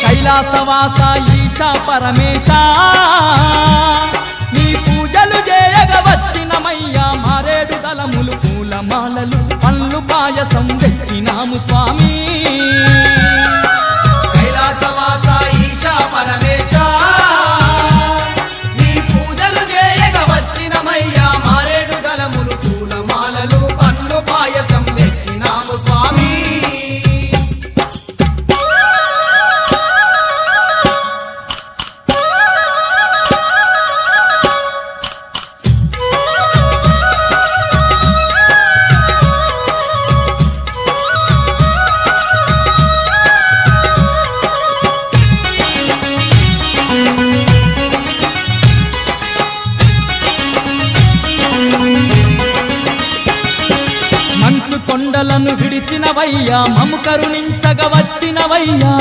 కైలాసవాస ఈశా పరమేశ నీ పూజలు చేయగ వచ్చినమయ్యా మారేడు దళములు పూలమాలలు పండ్లు పాయసం తెచ్చినాము స్వామి కైలాసవాస ఈశా పరమేశ నీ పూజలు చేయగ వచ్చినమయ్యా మారేడు దళములు పూలమాలలు పండ్లు పాయసం తెచ్చినాము స్వామి మంచు కొండలను విడిచినవయ్యా మము కరుణించగ వచ్చినవయ్యా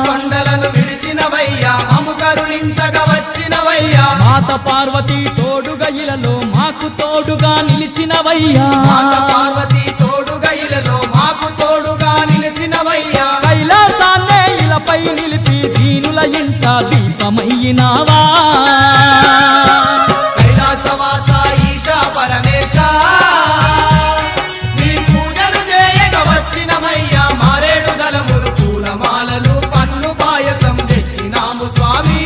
కొండలను విడిచినవయ్యా మము కరుణించగ వచ్చినవయ్యా మాత పార్వతీ తోడుగా ఇలలో మాకు తోడుగా నిలిచినవయ్యా మాత పార్వతీ తోడుగా ఇలలో మాకు తోడుగా నిలిచినవయ్యా కైలాసాన్నే ఇలపై నిలిపి దీనుల ఇంట దీపమయ్యినావా కైలాసవాస ఈశా పరమేశ నీ పూజలు చేయగ వచ్చినమయ్యా మారేడు దళములు పూలమాలలు పండ్లు పాయసం తెచ్చినాము స్వామి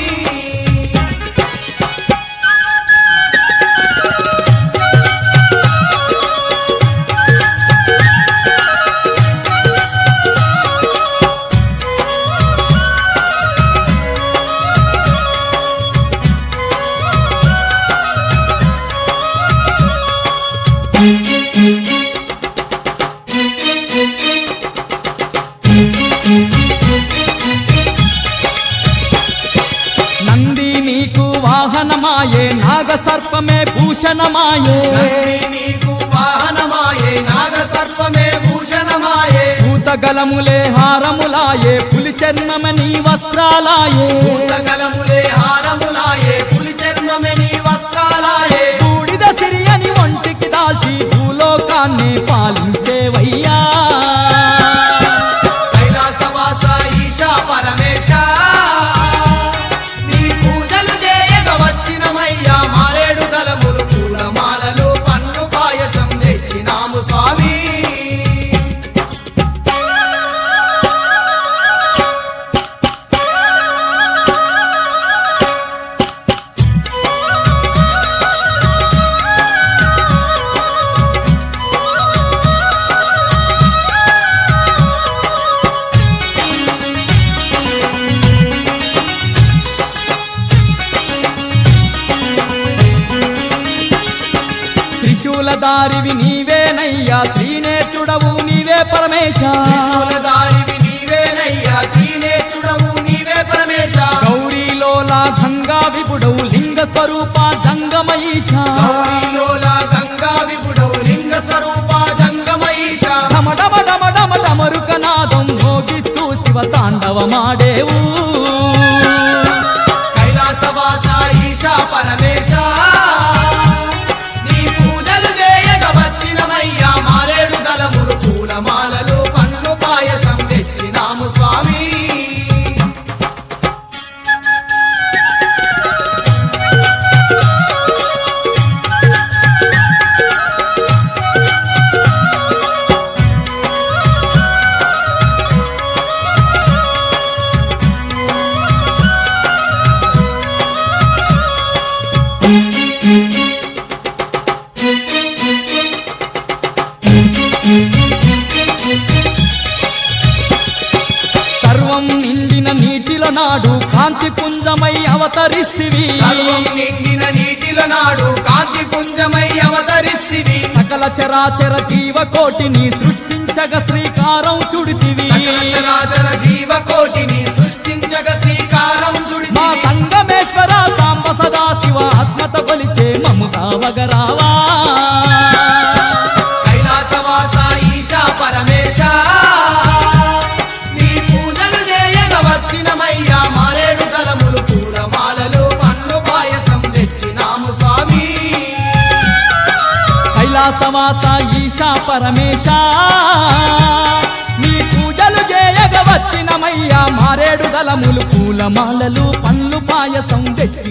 నంది నీకు వాహనమాయే నాగ సర్పమే భూషణమాయే నంది నీకు వాహనమాయే నాగ సర్పమే భూషణమాయే భూతగలములే హారములాయే పులి చర్మమని వస్త్రాలాయే భూతగలములే హారములాయే పులి చర్మమే నీ వస్త్రాలాయే బూడిద సిరియని ఒంటికి దాల్చి భూలోకాన్ని పాలించేవయ్యా కైలాసవాస ఈశా పరమేశ నీ పూజలు చేయగ వచ్చినమయ్యా మారేడు దళములు పూలమాలలు పండ్లు పాయసం తెచ్చినాము స్వామి త్రిశూలధారివి నీవేనయ్యా త్రినేత్రుడవు నీవే పరమేశ త్రిశూలధారివి నీవేనయ్యా త్రినేత్రుడవు నీవే పరమేశ గౌరీలోలా గంగా విపుడవు లింగ స్వరూప జంగమయీశ గౌరీలోల గంగా విపుడవు లింగ స్వరూప జంగమయీశ డమ డమ డమ డమ డమరుకనాదం మోగిస్తూ శివ తాండవమాడేవు కైలాసవాస ఈశా పరమేశ నీ పూజలు చేయగ వచ్చినమయ్యా మారేడు దళములు పూలమాలలు పండ్లు పాయసం తెచ్చినాము స్వామి నిండిన నీటిల నాడు కాంతి పుంజమై అవతరిస్తివి సర్వం నిండిన నీటిల నాడు కాంతి పుంజమై అవతరిస్తివి సకల చరాచర జీవకోటిని సృష్టించగ శ్రీకారం చుడితివి సకల చరాచర జీవకోటిని సృష్టించగ శ్రీకారం మా చుడితివి సంగమేశ్వర సాంబ సదాశివ ఆత్మత కొలిచే మము కావగరావా కైలాసవాస ఈశా పరమేశ నీ పూజలు చేయగ వచ్చినమయ్యా మారేడు దళములు పూలమాలలు పండ్లు పాయసం తెచ్చినాము స్వామి కైలాసవాస ఈశా పరమేశ నీ పూజలు చేయగ వచ్చినమయ్యా మారేడు దళములు పూలమాలలు పండ్లు పాయసం తెచ్చి